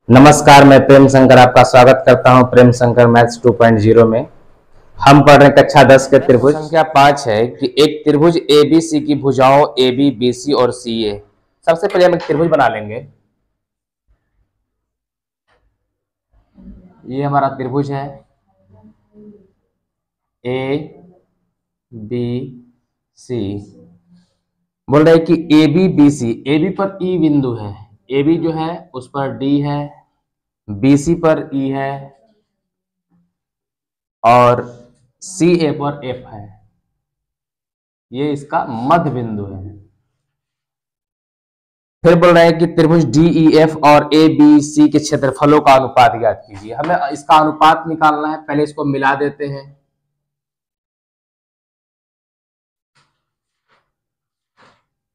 नमस्कार, मैं प्रेम शंकर आपका स्वागत करता हूं प्रेम शंकर मैथ्स 2.0 में। हम पढ़ रहे हैं कक्षा 10 के त्रिभुज। संख्या 5 है कि एक त्रिभुज एबीसी की भुजाओं AB, BC और CA। सबसे पहले हम एक त्रिभुज बना लेंगे। ये हमारा त्रिभुज है ABC। बोल रहे हैं कि AB BC, AB पर E बिंदु है, AB जो है उस पर D है, BC पर E है और CA पर F है। ये इसका मध्य बिंदु है। फिर बोल रहा है कि त्रिभुज DEF और ABC के क्षेत्रफलों का अनुपात ज्ञात कीजिए। हमें इसका अनुपात निकालना है, पहले इसको मिला देते हैं।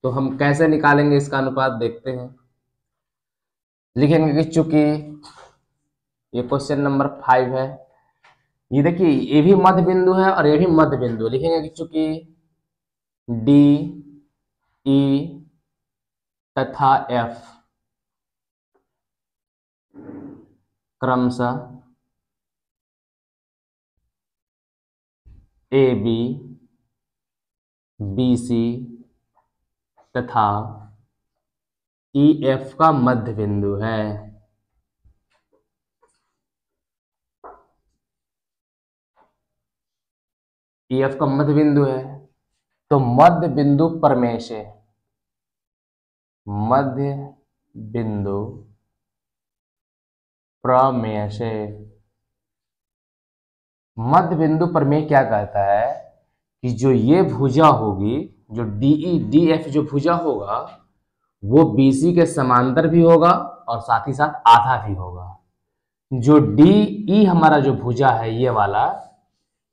तो हम कैसे निकालेंगे इसका अनुपात देखते हैं। लिखेंगे कि चूंकि ये क्वेश्चन नंबर 5 है, ये देखिए ये भी मध्य बिंदु है और ये भी मध्य बिंदु है। लिखेंगे कि चूंकि DE तथा F क्रमशः AB, BC तथा EF का मध्य बिंदु है। EF का मध्य बिंदु है तो मध्य बिंदु प्रमेय से, मध्य बिंदु प्रमेय से, मध्य बिंदु प्रमेय क्या कहता है कि जो ये भुजा होगी, जो DE DF जो भुजा होगा वो BC के समांतर भी होगा और साथ ही साथ आधा भी होगा। जो DE हमारा जो भुजा है ये वाला,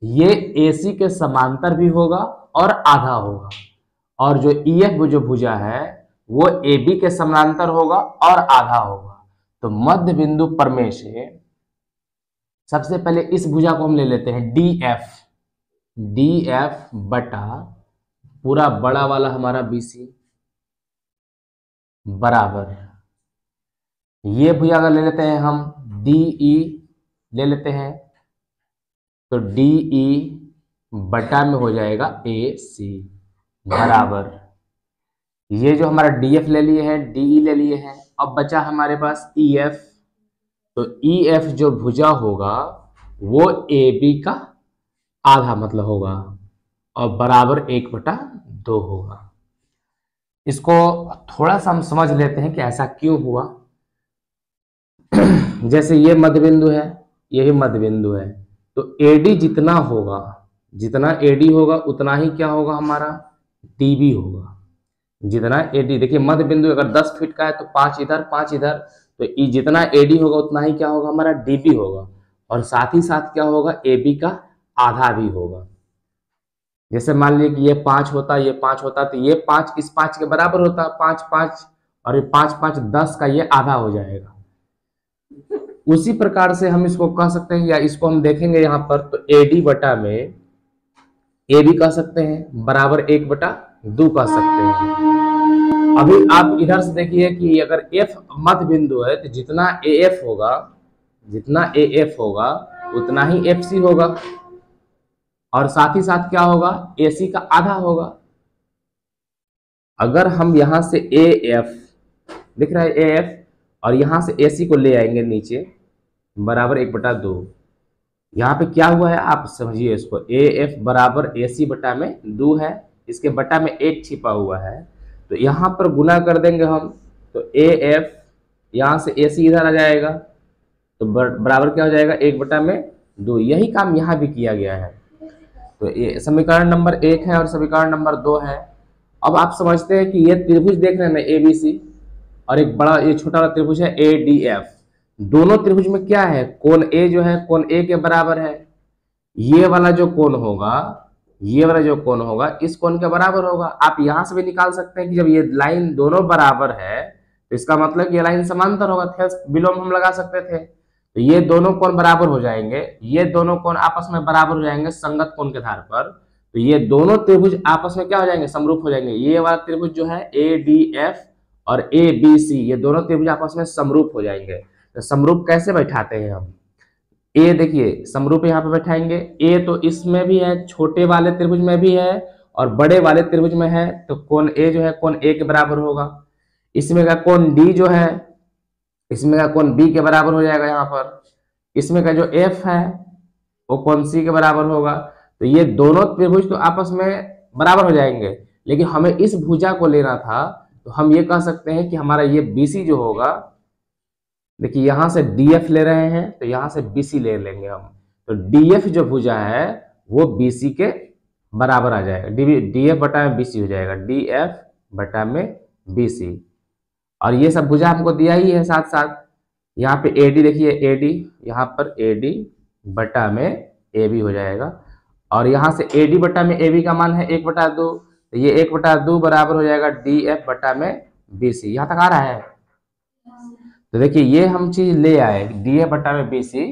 ये AC के समांतर भी होगा और आधा होगा, और जो EF जो भुजा है वो AB के समांतर होगा और आधा होगा। तो मध्य बिंदु प्रमेय से सबसे पहले इस भुजा को हम ले लेते हैं DF बटा पूरा बड़ा वाला हमारा BC बराबर, ये भुजा का ले लेते हैं हम DE ले लेते हैं, तो DE बटा में हो जाएगा AC बराबर, ये जो हमारा DF ले लिए हैं, DE ले लिए हैं, अब बचा हमारे पास EF। तो EF जो भुजा होगा वो AB का आधा मतलब होगा और बराबर 1/2 होगा। इसको थोड़ा सा हम समझ लेते हैं कि ऐसा क्यों हुआ। जैसे ये मध्य बिंदु है, ये भी मध्य बिंदु है, तो AD जितना होगा, जितना AD होगा उतना ही क्या होगा हमारा DB होगा। जितना AD, देखिए मध्य बिंदु अगर 10 फीट का है तो 5 इधर 5 इधर, तो जितना AD होगा उतना ही क्या होगा हमारा DB होगा, और साथ ही साथ क्या होगा AB का आधा भी होगा। जैसे मान लीजिए कि ये 5 होता, ये 5 होता, तो ये 5 इस 5 के बराबर होता, 5 5 और ये 5 5 10 का ये आधा हो जाएगा। उसी प्रकार से हम इसको कह सकते हैं, या इसको हम देखेंगे यहाँ पर, तो AD बटा में AB कह सकते हैं बराबर 1/2 कह सकते हैं। अभी आप इधर से देखिए कि अगर F मध्य बिंदु है तो जितना AF होगा, जितना AF होगा उतना ही FC होगा, और साथ ही साथ क्या होगा AC का आधा होगा। अगर हम यहां से AF दिख रहा है AF और यहां से AC को ले आएंगे नीचे बराबर 1/2, यहाँ पे क्या हुआ है आप समझिए इसको, AF बराबर AC बटा में 2 है, इसके बटा में 1 छिपा हुआ है, तो यहाँ पर गुना कर देंगे हम, तो AF यहाँ से AC इधर आ जाएगा, तो बराबर क्या हो जाएगा 1/2। यही काम यहाँ भी किया गया है। तो ये समीकरण नंबर 1 है और समीकरण नंबर 2 है। अब आप समझते हैं कि ये त्रिभुज देख रहे हैं ना ABC, और एक बड़ा ये छोटा वाला त्रिभुज है ADF। दोनों त्रिभुज में क्या है, कोण A जो है कोण A के बराबर है। ये वाला जो कोण होगा, ये वाला जो कोण होगा इस कोण के बराबर होगा। आप यहां से भी निकाल सकते हैं कि जब ये लाइन दोनों बराबर है तो इसका मतलब ये लाइन समांतर होगा, थेस विलोम हम लगा सकते थे। तो ये दोनों कोण बराबर हो जाएंगे, ये दोनों कोण आपस में बराबर हो जाएंगे संगत कोण के आधार पर, तो ये दोनों त्रिभुज आपस में क्या हो जाएंगे, समरूप हो जाएंगे। ये वाला त्रिभुज जो है ADF और ABC, ये दोनों त्रिभुज आपस में समरूप हो जाएंगे। तो समरूप कैसे बैठाते हैं हम? ए देखिए समरूप यहाँ पे बैठाएंगे, ए तो इसमें भी है, छोटे वाले त्रिभुज में भी है और बड़े वाले त्रिभुज में है, तो कोण ए जो है कोण ए के बराबर होगा। इसमें का कोण डी जो है, इसमें का कोण बी के बराबर हो जाएगा यहाँ पर। इसमें का जो एफ है वो कोण सी के बराबर होगा। तो ये दोनों त्रिभुज तो आपस में बराबर हो जाएंगे, लेकिन हमें इस भुजा को लेना था, तो हम ये कह सकते हैं कि हमारा ये बीसी जो होगा, देखिए यहां से डीएफ ले रहे हैं तो यहां से बीसी ले लेंगे हम, तो डीएफ जो भुजा है वो बीसी के बराबर आ जाएगा, डीएफ बटा में बीसी हो जाएगा, डीएफ बटा में बीसी। और ये सब भुजा हमको दिया ही है साथ साथ। यहाँ पे एडी देखिए, एडी यहाँ पर एडी बटा में एबी हो जाएगा, और यहाँ से एडी बटा में एबी का मान है 1/2, तो ये 1/2 बराबर हो जाएगा डीएफ बटा में बीसी। यहाँ तक आ रहा है? तो देखिए ये हम चीज ले आए डीएफ बटा में बीसी,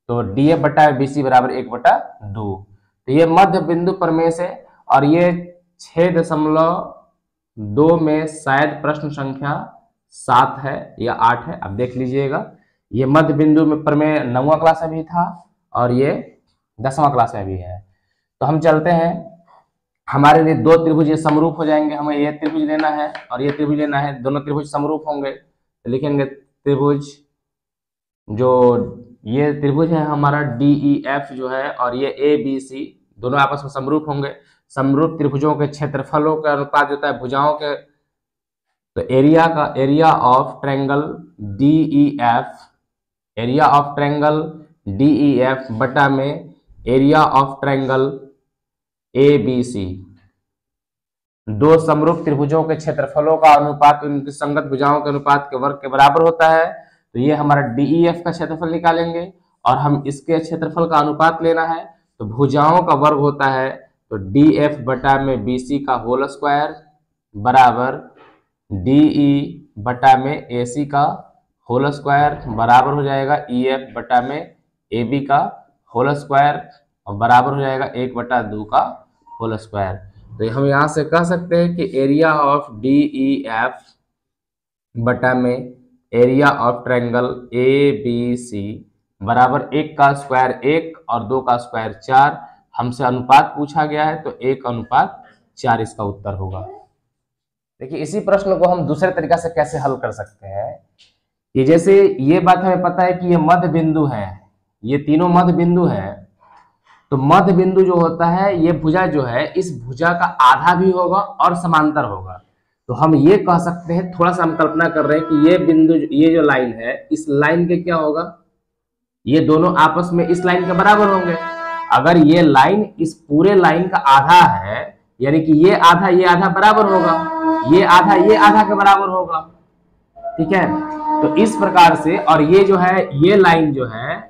तो डीएफ बटा में बीसी बराबर 1/2। तो ये मध्य बिंदु प्रमेय से, और ये 6.2 में शायद प्रश्न संख्या 7 है या 8 है, अब देख लीजिएगा। ये मध्य बिंदु में प्रमेय 9वीं क्लास में भी था और ये 10वीं क्लास में भी है। तो हम चलते हैं, हमारे लिए दो त्रिभुज ये समरूप हो जाएंगे, हमें ये त्रिभुज लेना है और ये त्रिभुज लेना है, दोनों त्रिभुज समरूप होंगे। तो लिखेंगे त्रिभुज, जो ये त्रिभुज है हमारा DEF जो है, और ये ABC दोनों आपस में समरूप होंगे। समरूप त्रिभुजों के क्षेत्रफलों का अनुपात होता है भुजाओं के, तो एरिया ऑफ ट्रायंगल DEF बटा में एरिया ऑफ ट्रायंगल ABC। दो समरूप त्रिभुजों के क्षेत्रफलों का अनुपात उनकी संगत भुजाओं के अनुपात के वर्ग के बराबर होता है। तो ये हमारा DEF का क्षेत्रफल निकालेंगे और हम इसके क्षेत्रफल का अनुपात लेना है, तो भुजाओं का वर्ग होता है, तो DF बटा में BC का होल स्क्वायर बराबर DE बटा में AC का होल स्क्वायर बराबर हो जाएगा EF बटा में AB का होल स्क्वायर और बराबर हो जाएगा 1/2 का होल स्क्वायर। तो हम यहाँ से कह सकते हैं कि एरिया ऑफ DEF बटा में एरिया ऑफ ट्रायंगल ABC बराबर 1 का स्क्वायर 1 और 2 का स्क्वायर 4। हमसे अनुपात पूछा गया है तो 1/4 इसका उत्तर होगा। देखिए इसी प्रश्न को हम दूसरे तरीका से कैसे हल कर सकते हैं कि जैसे ये बात हमें पता है कि ये मध्य बिंदु है, ये तीनों मध्य बिंदु है, तो मध्य बिंदु जो होता है ये भुजा जो है इस भुजा का आधा भी होगा और समांतर होगा। तो हम ये कह सकते हैं, थोड़ा सा हम कल्पना कर रहे हैं कि ये बिंदु, ये जो लाइन है इस लाइन के क्या होगा, ये दोनों आपस में इस लाइन के बराबर होंगे। अगर ये लाइन इस पूरे लाइन का आधा है, यानी कि ये आधा बराबर होगा, ये आधा के बराबर होगा, ठीक है। तो इस प्रकार से, और ये जो है ये लाइन जो है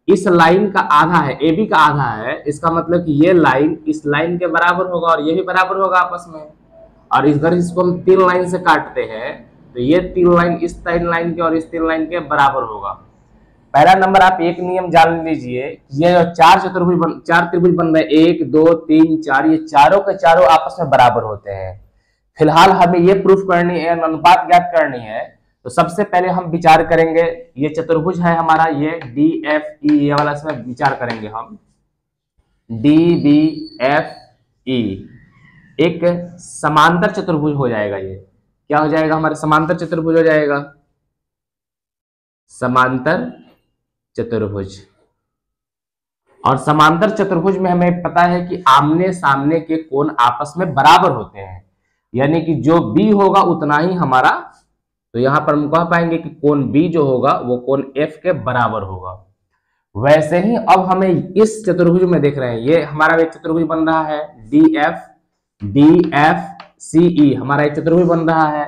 इस लाइन का आधा है, AB का आधा है, इसका मतलब कि ये लाइन इस लाइन के बराबर होगा और ये भी बराबर होगा आपस में। और इधर इसको हम 3 लाइन से काटते हैं, तो ये 3 लाइन इस 3 लाइन के और इस 3 लाइन के बराबर होगा। पहला नंबर आप एक नियम जान लीजिए, ये जो 4 त्रिभुज बन रहे 1 2 3 4, ये चारों के चारों आपस में बराबर होते हैं। फिलहाल हमें ये प्रूफ करनी है, अनुपात ज्ञात करनी है। तो सबसे पहले हम विचार करेंगे, ये चतुर्भुज है हमारा, ये DFE, ये वाला इसमें विचार करेंगे हम, DBFE एक समांतर चतुर्भुज हो जाएगा। ये क्या हो जाएगा, हमारे समांतर चतुर्भुज हो जाएगा, समांतर चतुर्भुज। और समांतर चतुर्भुज में हमें पता है कि आमने सामने के कोण आपस में बराबर होते हैं, यानी कि जो B होगा उतना ही हमारा, तो यहां पर हम कह पाएंगे कि कोण B जो होगा वो कोण F के बराबर होगा। वैसे ही अब हमें इस चतुर्भुज में देख रहे हैं, ये हमारा एक चतुर्भुज बन रहा है DFCE, हमारा एक चतुर्भुज बन रहा है।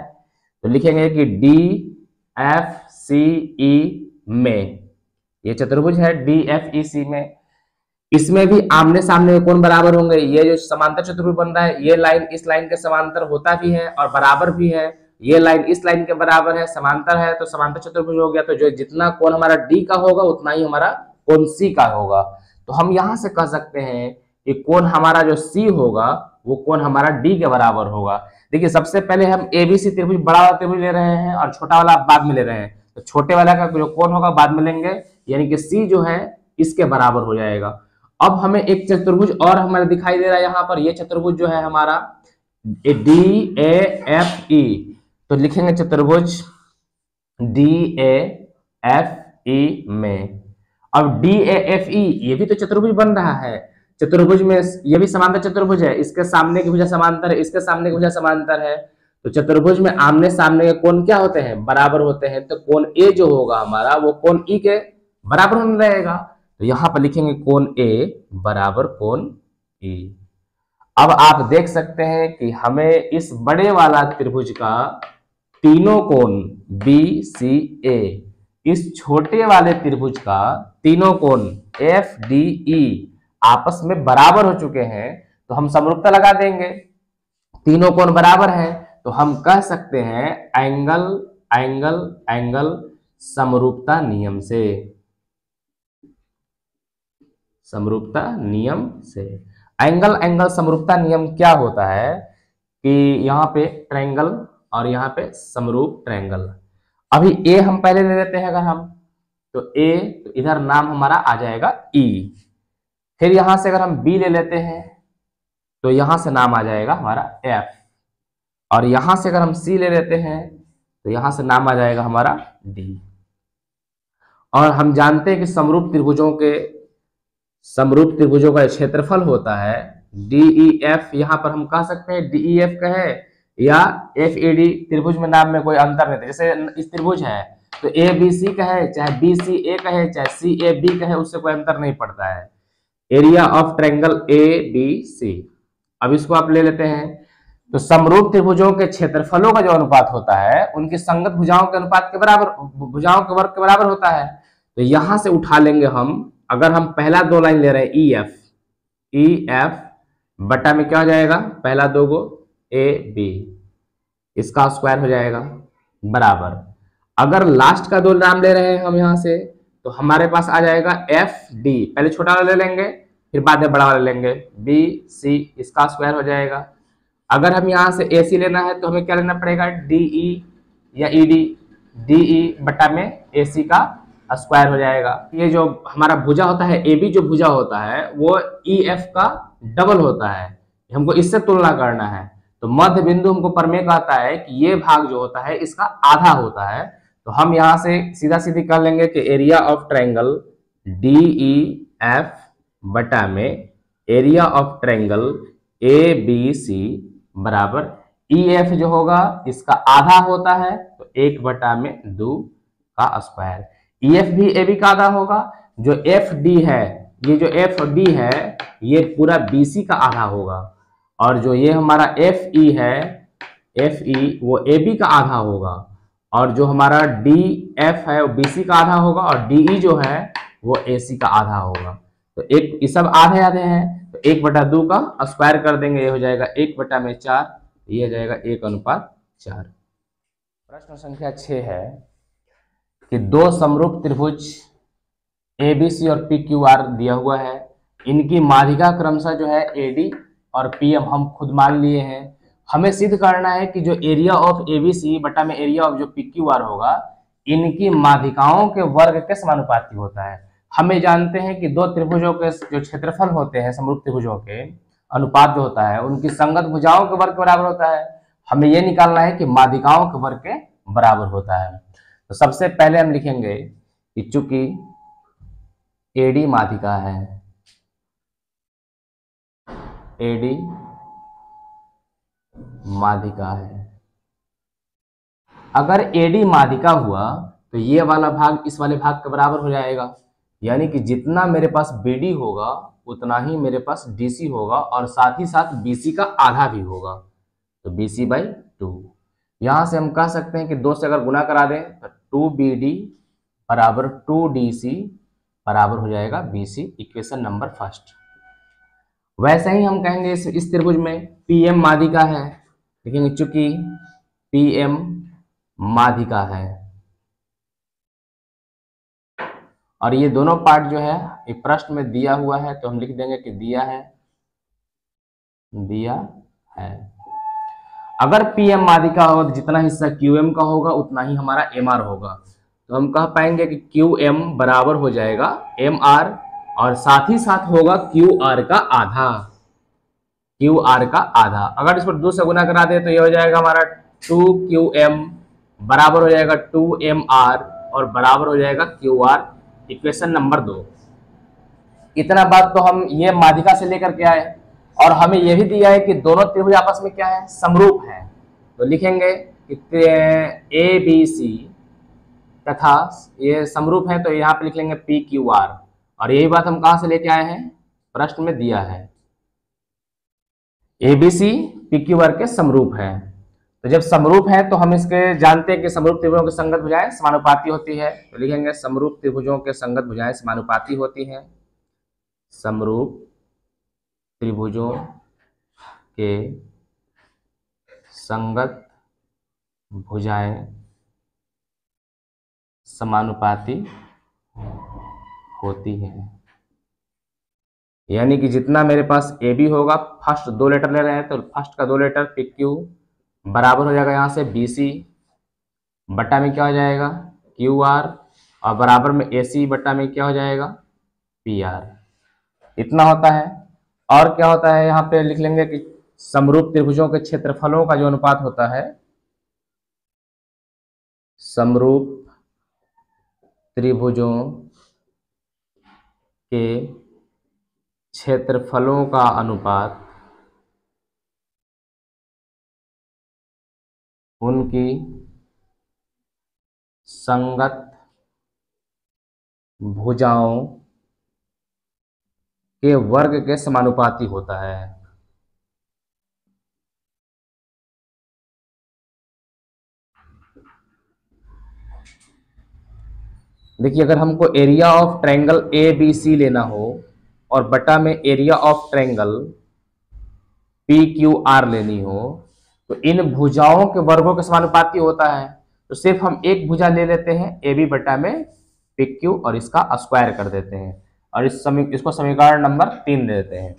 तो लिखेंगे कि DFCE में, ये चतुर्भुज है DFEC में, इसमें भी आमने सामने के कोण बराबर होंगे। ये जो समांतर चतुर्भुज बन रहा है, ये लाइन इस लाइन के समांतर होता भी है और बराबर भी है, ये लाइन इस लाइन के बराबर है, समांतर है, तो समांतर चतुर्भुज हो गया। तो जो जितना कोण हमारा D का होगा उतना ही हमारा कोण C का होगा। तो हम यहां से कह सकते हैं कि कोण हमारा जो C होगा वो कोण हमारा D के बराबर होगा। देखिए सबसे पहले हम ABC त्रिभुज, बड़ा वाला त्रिभुज ले रहे हैं और छोटा वाला बाद में ले रहे हैं। तो तो छोटे वाला का जो कोण होगा बाद में लेंगे, यानी कि सी जो है इसके बराबर हो जाएगा। अब हमें एक चतुर्भुज और हमारे दिखाई दे रहा है यहाँ पर, ये चतुर्भुज जो है हमारा डी ए एफ ई, तो लिखेंगे चतुर्भुज डी ए एफ ई में। अब डी ए एफ ई ये भी तो चतुर्भुज बन रहा है, चतुर्भुज में ये भी समांतर चतुर्भुज है, इसके सामने की भुजा समांतर है, इसके सामने की भुजा समांतर है, तो चतुर्भुज में आमने सामने के कोण क्या होते हैं, बराबर होते हैं। तो कोण ए जो होगा हमारा वो कोण ई के बराबर होने रहेगा, तो यहां पर लिखेंगे कोण ए बराबर कोण ई। अब आप देख सकते हैं कि हमें इस बड़े वाला त्रिभुज का तीनों कोण बी सी ए, इस छोटे वाले त्रिभुज का तीनों कोण एफ डी ई आपस में बराबर हो चुके हैं, तो हम समरूपता लगा देंगे। तीनों कोण बराबर है तो हम कह सकते हैं एंगल एंगल एंगल समरूपता नियम से, समरूपता नियम से। एंगल एंगल समरूपता नियम क्या होता है कि यहाँ पे ट्रायंगल और यहाँ पे समरूप ट्रायंगल। अभी ए हम पहले ले लेते हैं, अगर हम तो ए, तो इधर नाम हमारा आ जाएगा ई, फिर यहां से अगर हम बी ले लेते हैं तो यहां से नाम आ जाएगा हमारा एफ, और यहां से अगर हम सी ले लेते हैं तो यहां से नाम आ जाएगा हमारा डी। और हम जानते हैं कि समरूप त्रिभुजों का क्षेत्रफल होता है DEF, यहां पर हम कह सकते हैं DEF कहे या FAD, त्रिभुज में नाम में कोई अंतर नहीं। जैसे इस त्रिभुज है तो ABC कहे चाहे BCA कहे चाहे CAB कहे, उससे कोई अंतर नहीं पड़ता है। एरिया ऑफ ट्रायंगल ABC, अब इसको आप ले लेते हैं, तो समरूप त्रिभुजों के क्षेत्रफलों का जो अनुपात होता है उनकी संगत भुजाओं के अनुपात के बराबर, भुजाओं के वर्ग के बराबर होता है। तो यहां से उठा लेंगे हम, अगर हम पहला दो लाइन ले रहे हैं EF बटा में क्या हो जाएगा, पहला दो गो AB, इसका स्क्वायर हो जाएगा बराबर। अगर लास्ट का दो नाम ले रहे हैं हम यहां से, तो हमारे पास आ जाएगा FD, पहले छोटा वाला ले लेंगे फिर बाद में बड़ा वाला लेंगे, BC, इसका स्क्वायर हो जाएगा। अगर हम यहां से AC लेना है तो हमें क्या लेना पड़ेगा, DE या ED, DE बटा में AC का स्क्वायर हो जाएगा। ये जो हमारा भुजा होता है AB, जो भुजा होता है वो EF का डबल होता है, हमको इससे तुलना करना है। तो मध्य बिंदु हमको प्रमेय कहता है कि ये भाग जो होता है इसका आधा होता है, तो हम यहां से सीधा सीधी कर लेंगे कि एरिया ऑफ ट्रायंगल DEF बटा में एरिया ऑफ ट्रायंगल ABC बराबर EF जो होगा इसका आधा होता है, तो 1/2 का स्क्वायर। EF भी AB का आधा होगा, जो FD है, ये जो FD है ये पूरा BC का आधा होगा, और जो ये हमारा FE है, FE वो AB का आधा होगा, और जो हमारा DF है वो BC का आधा होगा, और DE जो है वो AC का आधा होगा। तो एक ये सब आधे आधे हैं, तो 1/2 का स्क्वायर कर देंगे, ये हो जाएगा 1/4, ये हो जाएगा 1:4। प्रश्न संख्या 6 है कि दो समरूप त्रिभुज ABC और PQR दिया हुआ है, इनकी माध्यिका क्रमशः जो है AD और PM हम खुद मान लिए हैं। हमें सिद्ध करना है कि जो एरिया ऑफ ABC बटा में एरिया ऑफ जो PQR होगा, इनकी माध्यिकाओं के वर्ग के समानुपाती होता है। हमें जानते हैं कि दो त्रिभुजों के जो क्षेत्रफल होते हैं, समरूप त्रिभुजों के अनुपात जो होता है उनकी संगत भुजाओं के वर्ग के बराबर होता है। हमें यह निकालना है कि माध्यिकाओं के वर्ग के बराबर होता है। तो सबसे पहले हम लिखेंगे कि चूंकि AD माध्यिका है, AD माध्यिका है, अगर AD माध्यिका हुआ तो ये वाला भाग इस वाले भाग के बराबर हो जाएगा, यानी कि जितना मेरे पास BD होगा उतना ही मेरे पास DC होगा, और साथ ही साथ BC का आधा भी होगा, तो BC/2। यहां से हम कह सकते हैं कि 2 से अगर गुना करा दें तो 2BD बराबर 2DC बराबर हो जाएगा BC, इक्वेशन नंबर फर्स्ट। वैसे ही हम कहेंगे इस त्रिभुज में PM माध्यिका है, लेकिन चूंकि PM माध्यिका है और ये दोनों पार्ट जो है एक प्रश्न में दिया हुआ है, तो हम लिख देंगे कि दिया है। अगर PM माध्यिका हो तो जितना हिस्सा QM का होगा उतना ही हमारा MR होगा। तो हम कह पाएंगे कि क्यू एम बराबर हो जाएगा एम आर, और साथ ही साथ होगा क्यू आर का आधा, क्यू आर का आधा। अगर इस पर 2 से गुना करा दे तो ये हो जाएगा हमारा 2 क्यू एम बराबर हो जाएगा 2 एम आर और बराबर हो जाएगा क्यू आर, इक्वेशन नंबर 2। इतना बात तो हम ये माध्यिका से लेकर के आए, और हमें यह भी दिया है कि दोनों त्रिभुज आपस में क्या है, समरूप है। तो लिखेंगे कि ए बी सी तथा ये समरूप है, तो यहाँ पे लिख लेंगे पी क्यू आर। और यही बात हम कहाँ से लेके आए हैं, प्रश्न में दिया है एबीसी पी क्यू आर के समरूप है। तो जब समरूप है तो हम इसके जानते हैं कि समरूप त्रिभुजों की संगत भुजाएं समानुपाती होती है। तो लिखेंगे समरूप त्रिभुजों के संगत भुजाएं समानुपाती होती हैं, समरूप त्रिभुजों के संगत भुजाएं समानुपाती होती हैं। यानी कि जितना मेरे पास ए बी होगा, फर्स्ट 2 लेटर ले रहे हैं तो फर्स्ट का 2 लेटर पी क्यू बराबर हो जाएगा यहाँ से बी सी बट्टा में क्या हो जाएगा क्यू आर, और बराबर में ए सी बट्टा में क्या हो जाएगा पी आर। इतना होता है। और क्या होता है, यहाँ पे लिख लेंगे कि समरूप त्रिभुजों के क्षेत्रफलों का जो अनुपात होता है, समरूप त्रिभुजों के क्षेत्रफलों का अनुपात उनकी संगत भुजाओं के वर्ग के समानुपाती होता है। देखिए, अगर हमको area of triangle A B C लेना हो और बटा में area of triangle P Q R लेनी हो, तो इन भुजाओं के वर्गों के समानुपाती होता है। तो सिर्फ हम एक भुजा ले लेते हैं ए बी बटा में पी क्यू और इसका स्क्वायर कर देते हैं, और इसको समीकरण नंबर 3 दे देते हैं।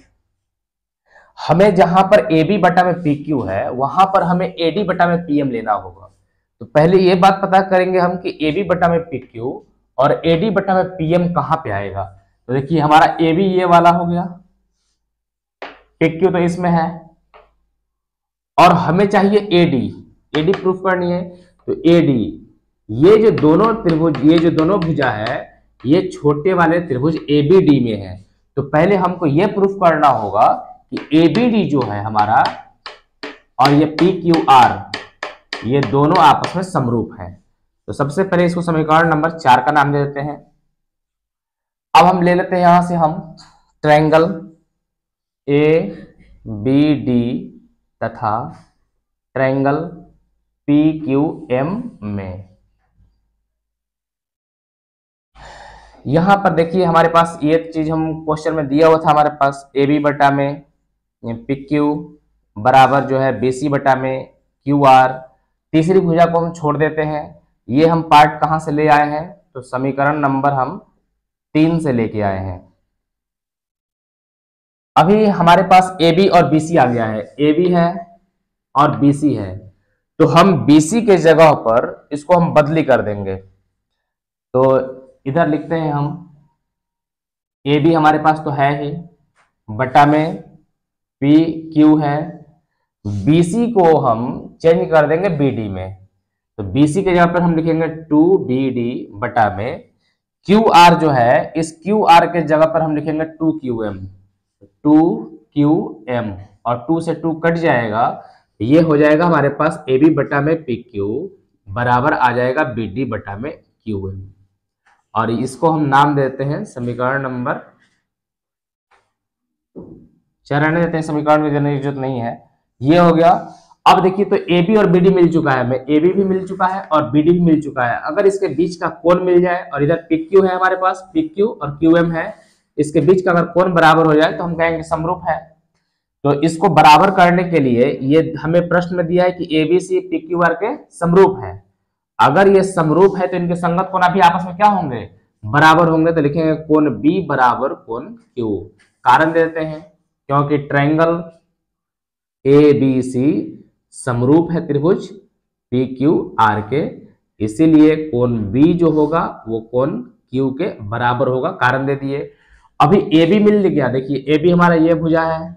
हमें जहां पर ए बी बटा में पी क्यू है, वहां पर हमें ए डी बटा में पी एम लेना होगा। तो पहले ये बात पता करेंगे हम कि ए बी बटा में पी क्यू और ए डी बटा में पी एम कहां पे आएगा। तो देखिए, हमारा ए बी ये वाला हो गया, पी क्यू तो इसमें है, और हमें चाहिए एडी, एडी प्रूफ करनी है। तो एडी, ये जो दोनों त्रिभुज, ये जो दोनों भुजा है, ये छोटे वाले त्रिभुज एबीडी में है। तो पहले हमको ये प्रूफ करना होगा कि एबीडी जो है हमारा और ये पी क्यू आर, ये दोनों आपस में समरूप हैं। तो सबसे पहले इसको समीकरण नंबर 4 का नाम दे देते हैं। अब हम ले लेते हैं यहां से हम ट्रायंगल ए बी डी तथा ट्रायंगल पी क्यू एम में। यहां पर देखिए हमारे पास ये चीज हम क्वेश्चन में दिया हुआ था, हमारे पास ए बी बटा में पी क्यू बराबर जो है बी सी बटा में क्यू आर। तीसरी भुजा को हम छोड़ देते हैं। ये हम पार्ट कहां से ले आए हैं, तो समीकरण नंबर हम 3 से लेके आए हैं। अभी हमारे पास ए बी और बी सी आ गया है, ए बी है और बी सी है। तो हम बी सी के जगह पर इसको हम बदली कर देंगे। तो इधर लिखते हैं हम ए बी हमारे पास तो है ही, बटा में पी क्यू है, बी सी को हम चेंज कर देंगे बी डी में। तो बी सी के जगह पर हम लिखेंगे 2 बी डी बटा में क्यू आर जो है, इस क्यू आर के जगह पर हम लिखेंगे 2 क्यू एम, 2 क्यू एम, और 2 से 2 कट जाएगा। ये हो जाएगा हमारे पास ए बी बटा में पी क्यू बराबर आ जाएगा बी डी बटा में क्यू एम, और इसको हम नाम देते हैं समीकरण नंबर 4 रहने देते हैं, समीकरण में देने की जरूरत नहीं है। ये हो गया। अब देखिए, तो ए बी और बी डी मिल चुका है, हमें ए बी भी मिल चुका है और बी डी भी मिल चुका है। अगर इसके बीच का कोण मिल जाए, और इधर पी क्यू है हमारे पास, पी क्यू और क्यू एम है, इसके बीच का अगर कोण बराबर हो जाए तो हम कहेंगे समरूप है। तो इसको बराबर करने के लिए ये हमें प्रश्न में दिया है कि A B C P Q R के समरूप है। अगर ये समरूप है तो इनके संगत कोण भी आपस में क्या होंगे, बराबर होंगे। तो लिखेंगे कोण बी बराबर कोण क्यू। कारण देते हैं क्योंकि ट्रायंगल ए बी सी समरूप है त्रिभुज पी क्यू आर के, इसीलिए कोण बी जो होगा वो कोण क्यू के बराबर होगा, कारण दे दिए। अभी ए बी मिल गया, देखिए ए बी हमारा ये भुजा है,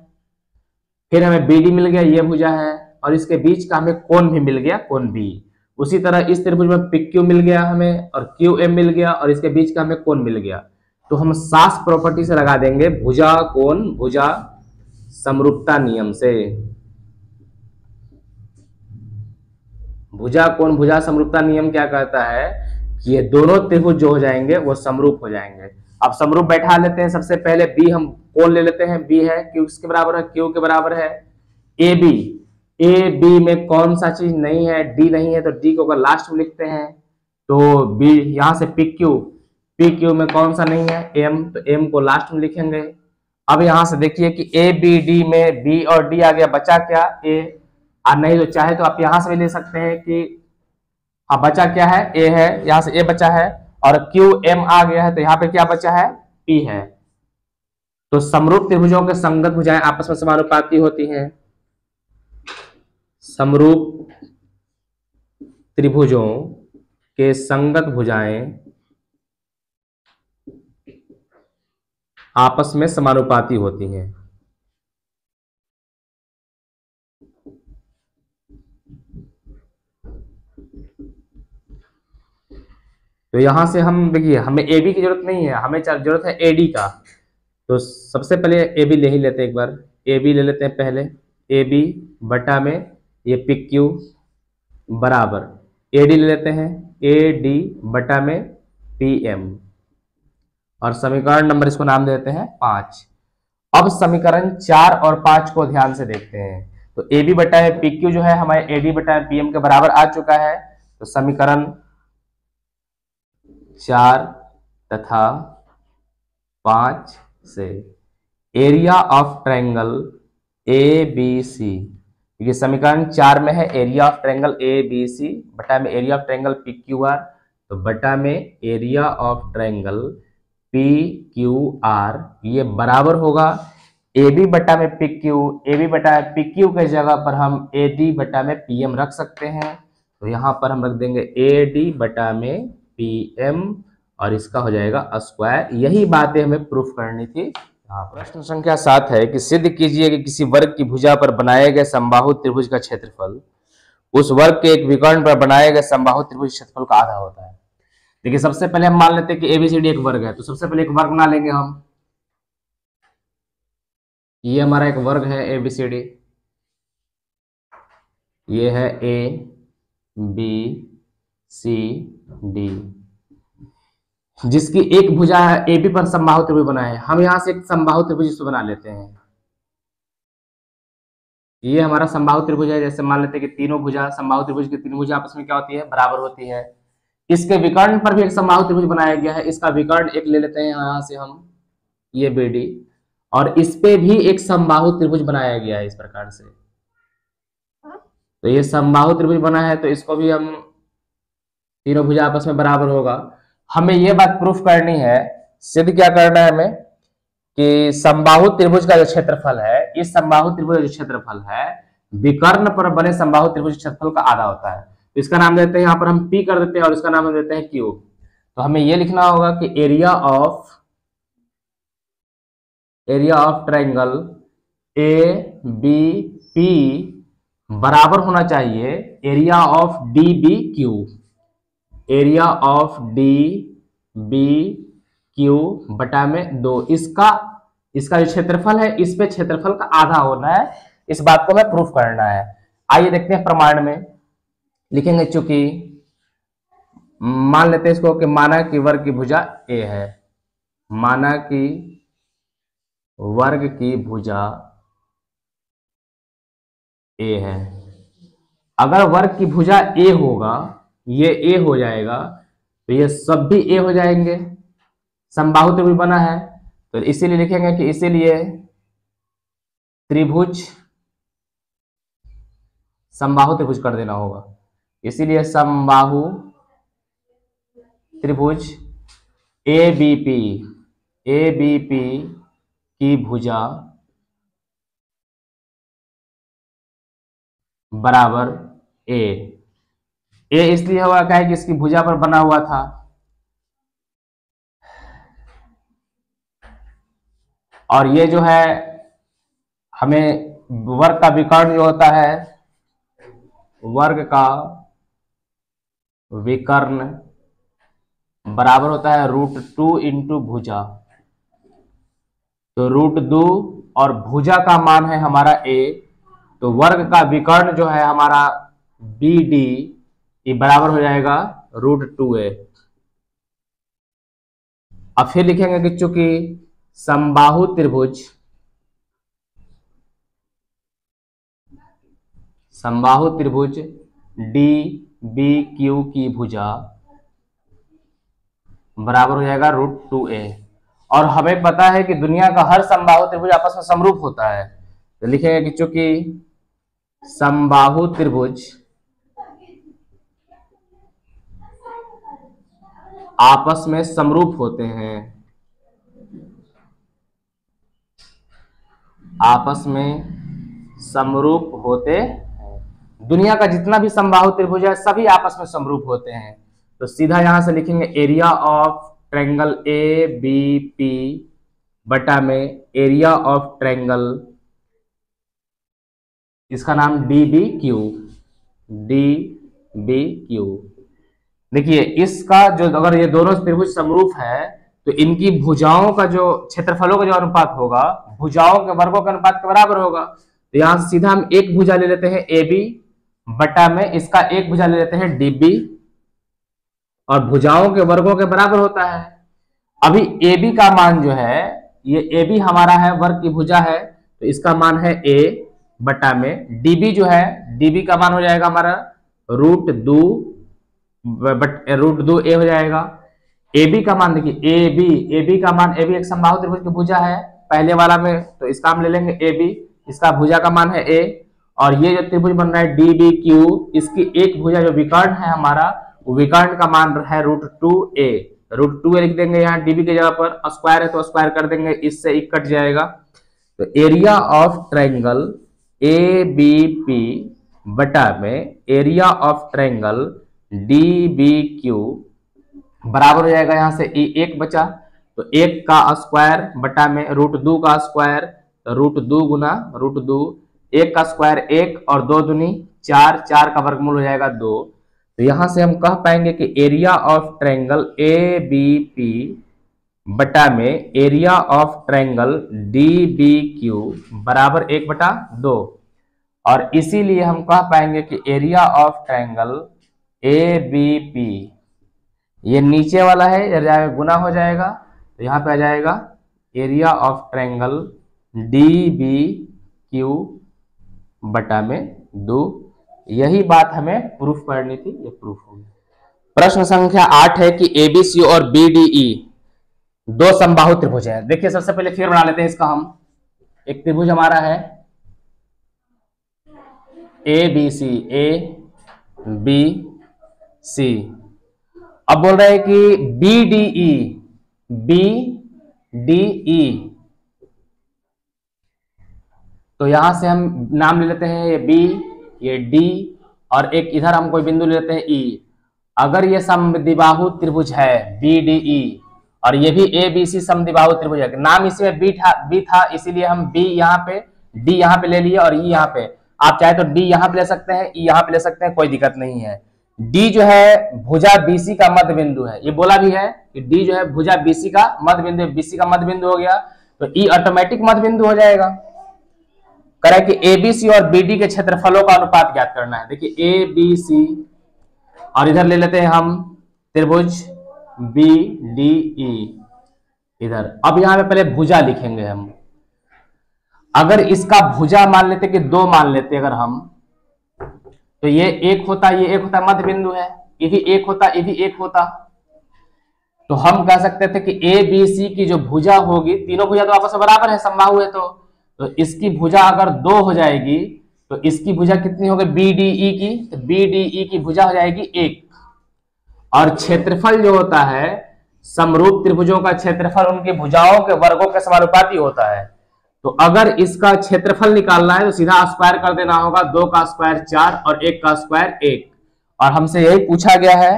फिर हमें बी डी मिल गया, ये भुजा है, और इसके बीच का हमें कोण भी मिल गया, कोण बी। उसी तरह इस त्रिभुज में पी क्यू मिल गया हमें, और क्यू एम मिल गया, और इसके बीच का हमें कोण मिल गया। तो हम सास प्रॉपर्टी से लगा देंगे भुजा कोण भुजा समरूपता नियम से। भुजा कोण भुजा समरूपता नियम क्या कहता है कि ये दोनों त्रिभुज जो हो जाएंगे वो समरूप हो जाएंगे। अब समरूप बैठा लेते हैं, सबसे पहले बी हम कोण ले लेते हैं, बी है क्यू किसके बराबर है, क्यू के बराबर है। ए बी में कौन सा चीज नहीं है, डी नहीं है, तो डी को अगर लास्ट में लिखते हैं तो बी, यहां से पी क्यू में कौन सा नहीं है, एम, तो एम को लास्ट में लिखेंगे। अब यहां से देखिए कि ए बी डी में बी और डी आ गया, बचा क्या, ए। और नहीं तो चाहे तो आप यहां से भी ले सकते हैं कि हाँ बचा क्या है, ए है, यहां से ए बचा है, और क्यू एम आ गया है, तो यहाँ पे क्या बचा है, पी है। तो समरूप त्रिभुजों के संगत भुजाएं आपस में समानुपाती होती हैं। समरूप त्रिभुजों के संगत भुजाएं आपस में समानुपाती होती हैं। तो यहां से हम देखिए, हमें ए बी की जरूरत नहीं है, हमें जरूरत है ए डी का। तो सबसे पहले ए बी ले ही लेते हैं, एक बार ए बी ले लेते हैं पहले। ए बी बटा में ये पी क्यू बराबर ए डी ले लेते हैं, ए डी बटा में पी एम, और समीकरण नंबर इसको नाम देते हैं 5। अब समीकरण 4 और 5 को ध्यान से देखते हैं। तो ए बी बटा में पी क्यू जो है हमारे ए डी बटा में पी एम के बराबर आ चुका है। तो समीकरण 4 तथा 5 से area of triangle A B C, ये समीकरण 4 में है area of triangle A B C बटा में area of triangle P Q R, तो बटा में area of triangle P Q R, ये बराबर होगा ए बी बटा में पी क्यू। ए बी बटा में पी क्यू के जगह पर हम ए डी बटा में पी एम रख सकते हैं, तो यहां पर हम रख देंगे ए डी बटा में पी एम, और इसका हो जाएगा स्क्वायर। यही बातें हमें प्रूफ करनी थी। प्रश्न संख्या 7 है कि सिद्ध कीजिए कि किसी वर्ग की भुजा पर बनाए गए समबाहु त्रिभुज का क्षेत्रफल उस वर्ग के एक विकर्ण पर बनाए गए समबाहु त्रिभुज क्षेत्रफल का आधा होता है। देखिए सबसे पहले हम मान लेते हैं कि एबीसीडी एक वर्ग है, तो सबसे पहले एक वर्ग बना लेंगे हम। ये हमारा एक वर्ग है एबीसीडी, ये है ए बी सी डी, जिसकी एक भुजा है ए बी पर समबाहु त्रिभुज बना है। हम यहां से एक समबाहु त्रिभुज इसको बना लेते हैं। ये हमारा समबाहु त्रिभुज है, जैसे मान लेते हैं कि तीनों भुजा समबाहु त्रिभुज की तीनों भुजा आपस में क्या होती है, बराबर होती है। इसके विकर्ण पर भी एक समबाहु त्रिभुज बनाया गया है, इसका विकर्ण एक ले लेते हैं यहां से हम, ये बीडी, और इस पे भी एक समबाहु त्रिभुज बनाया गया है इस प्रकार से। तो ये समबाहु त्रिभुज बना है, तो इसको भी हम, तीनों भुजा आपस में बराबर होगा। हमें यह बात प्रूफ करनी है, सिद्ध क्या करना है हमें कि समबाहु त्रिभुज का जो क्षेत्रफल है, इस समबाहु त्रिभुज का जो क्षेत्रफल है विकर्ण पर बने समबाहु त्रिभुज क्षेत्रफल का आधा होता है। तो इसका नाम देते हैं, यहाँ पर हम P कर देते हैं और इसका नाम देते हैं Q। तो हमें यह लिखना होगा कि area of triangle A B P बराबर होना चाहिए area of D B Q. Area of D B Q बटा में 2, इसका जो क्षेत्रफल है इस पे क्षेत्रफल का आधा होना है, इस बात को हमें प्रूफ करना है। आइए देखते हैं प्रमाण में लिखेंगे। चूंकि मान लेते हैं इसको कि माना कि वर्ग की भुजा ए है, माना कि वर्ग की भुजा ए है। अगर वर्ग की भुजा ए होगा, ये ए हो जाएगा, तो ये सब भी ए हो जाएंगे, समबाहु त्रिभुज बना है, तो इसीलिए लिखेंगे कि इसीलिए त्रिभुज समबाहु त्रिभुज कर देना होगा। इसीलिए समबाहु त्रिभुज ए बी पी की भुजा बराबर ए। ए इसलिए हुआ क्या है कि इसकी भुजा पर बना हुआ था, और ये जो है हमें वर्ग का विकर्ण जो होता है, वर्ग का विकर्ण बराबर होता है √2 इंटू भुजा। तो √2 और भुजा का मान है हमारा a, तो वर्ग का विकर्ण जो है हमारा BD ये बराबर हो जाएगा √2a। अब फिर लिखेंगे कि चूंकि समबाहु त्रिभुज, समबाहु त्रिभुज DBQ की भुजा बराबर हो जाएगा √2a, और हमें पता है कि दुनिया का हर समबाहु त्रिभुज आपस में समरूप होता है, तो लिखेंगे कि चूंकि समबाहु त्रिभुज आपस में समरूप होते हैं, आपस में समरूप होते हैं, दुनिया का जितना भी समबाहु त्रिभुज है सभी आपस में समरूप होते हैं। तो सीधा यहां से लिखेंगे एरिया ऑफ ट्रायंगल ABP बटा में एरिया ऑफ ट्रायंगल, इसका नाम DBQ, DBQ। देखिए इसका जो, अगर ये दोनों त्रिभुज समरूप है तो इनकी भुजाओं का जो क्षेत्रफलों का जो अनुपात होगा भुजाओं के वर्गों के अनुपात के बराबर होगा। तो यहां से सीधा हम एक भुजा ले लेते हैं AB बटा में इसका एक भुजा ले लेते हैं DB, और भुजाओं के वर्गों के बराबर होता है। अभी AB का मान जो है, ये AB हमारा है वर्ग की भुजा है, तो इसका मान है A बटा में DB जो है, DB का मान हो जाएगा हमारा √2a हो जाएगा। AB का मान देखिए AB का मान, AB एक समबाहु त्रिभुज की भुजा है पहले वाला में, तो इसका हम ले लेंगे AB, इसका भुजा का मान है A, और ये जो त्रिभुज बन रहा है DBQ, इसकी एक भुजा जो विकर्ण है हमारा, वो विकर्ण का मान है √2a, √2a लिख देंगे यहाँ DB की जगह पर, स्क्वायर है तो स्क्वायर कर देंगे, इससे एक कट जाएगा। तो एरिया ऑफ ट्रायंगल ABP बटा में एरिया ऑफ ट्रायंगल DBQ बराबर हो जाएगा, यहां से एक बचा, तो एक का स्क्वायर बटा में √2 का स्क्वायर, √2 गुना √2, एक का स्क्वायर एक और दो दूनी चार, चार का वर्गमूल हो जाएगा 2। तो यहां से हम कह पाएंगे कि एरिया ऑफ ट्रायंगल ABP बटा में एरिया ऑफ ट्रायंगल DBQ बराबर 1/2, और इसीलिए हम कह पाएंगे कि एरिया ऑफ ट्रायंगल ABP, ये नीचे वाला है, इधर जाएगा गुना हो जाएगा, तो यहाँ पे आ जाएगा एरिया ऑफ ट्रायंगल DBQ बटा में 2। यही बात हमें प्रूफ करनी थी, ये प्रूफ हो गया। प्रश्न संख्या 8 है कि ABC और BDE दो समबाहु त्रिभुज है। देखिए सबसे पहले फिर बना लेते हैं इसका हम, एक त्रिभुज हमारा है ABC, ABC, अब बोल रहे हैं कि BDE, तो यहां से हम नाम ले लेते हैं ये B, ये D, और एक इधर हम कोई बिंदु ले लेते हैं E। अगर ये समद्विबाहु त्रिभुज है BDE और ये भी ABC समद्विबाहु त्रिभुज है, नाम इसमें B था इसीलिए हम B यहाँ पे, D यहाँ पे ले लिए और E यहाँ पे, आप चाहे तो D यहाँ पे ले सकते हैं, E यहाँ पे ले सकते हैं, कोई दिक्कत नहीं है। D जो है भुजा BC का मध्य बिंदु है, ये बोला भी है कि D जो है भुजा BC का मध्य बिंदु, BC का मध्य बिंदु हो गया तो E ऑटोमेटिक मध्य बिंदु हो जाएगा। करें कि ABC और BD के क्षेत्रफलों का अनुपात ज्ञात करना है। देखिए ABC और इधर ले लेते हैं हम त्रिभुज BDE इधर। अब यहाँ पे पहले भुजा लिखेंगे हम। अगर इसका भुजा मान लेते कि 2 मान लेते अगर हम, तो ये एक होता, ये एक होता, मध्य बिंदु है, ये भी एक होता, ये भी एक होता, तो हम कह सकते थे कि ABC की जो भुजा होगी, तीनों भुजा तो आपस में बराबर है, समबाहु है, तो इसकी भुजा अगर 2 हो जाएगी तो इसकी भुजा कितनी होगी BDE की, तो BDE की भुजा हो जाएगी 1। और क्षेत्रफल जो होता है समरूप त्रिभुजों का क्षेत्रफल उनकी भुजाओं के वर्गों के समानुपाती होता है। तो अगर इसका क्षेत्रफल निकालना है तो सीधा स्क्वायर कर देना होगा, 2 का स्क्वायर 4 और 1 का स्क्वायर 1, और हमसे यही पूछा गया है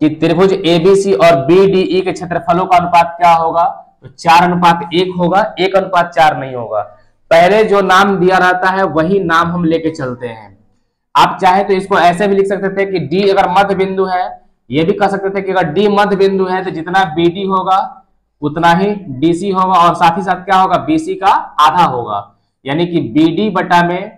कि त्रिभुज एबीसी और बीडीई के क्षेत्रफलों का अनुपात क्या होगा, तो 4:1 होगा, 1:4 नहीं होगा। पहले जो नाम दिया रहता है वही नाम हम लेके चलते हैं। आप चाहे तो इसको ऐसे भी लिख सकते थे कि डी अगर मध्य बिंदु है, ये भी कह सकते थे कि अगर डी मध्य बिंदु है तो जितना बीडी होगा उतना ही डीसी होगा, और साथ ही साथ क्या होगा, बीसी का आधा होगा, यानी कि बीडी बटा में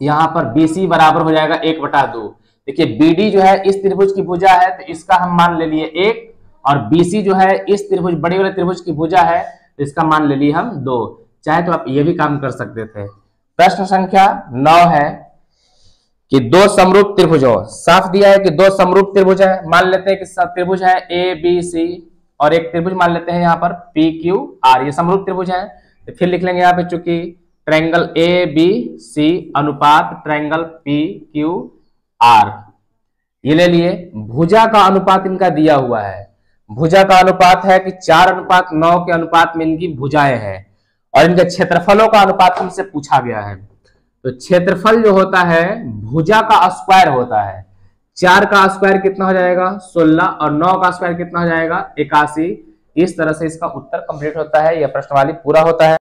यहां पर बीसी बराबर हो जाएगा 1/2। देखिए बीडी जो है इस त्रिभुज की भुजा है तो इसका हम मान ले लिए 1, और बीसी जो है इस त्रिभुज बड़े वाले त्रिभुज की भुजा है तो इसका मान ले लिए हम 2। चाहे तो आप ये भी काम कर सकते थे। प्रश्न संख्या 9 है कि दो समरूप त्रिभुजों, साफ दिया है कि दो समरूप त्रिभुज है, मान लेते हैं कि त्रिभुज है ए बी सी, और एक त्रिभुज मान लेते हैं यहाँ पर पी क्यू आर, ये समरूप त्रिभुज है। तो फिर लिख लेंगे यहाँ पे चूंकि ट्रायंगल ए बी सी अनुपात ट्रायंगल पी क्यू आर, ये ले लिए। भुजा का अनुपात इनका दिया हुआ है, भुजा का अनुपात है कि 4:9 के अनुपात में इनकी भुजाएं हैं, और इनके क्षेत्रफलों का अनुपात हमसे पूछा गया है। तो क्षेत्रफल जो होता है भुजा का स्क्वायर होता है। 4 का स्क्वायर कितना हो जाएगा 16, और 9 का स्क्वायर कितना हो जाएगा 81। इस तरह से इसका उत्तर कंप्लीट होता है, यह प्रश्नावली पूरा होता है।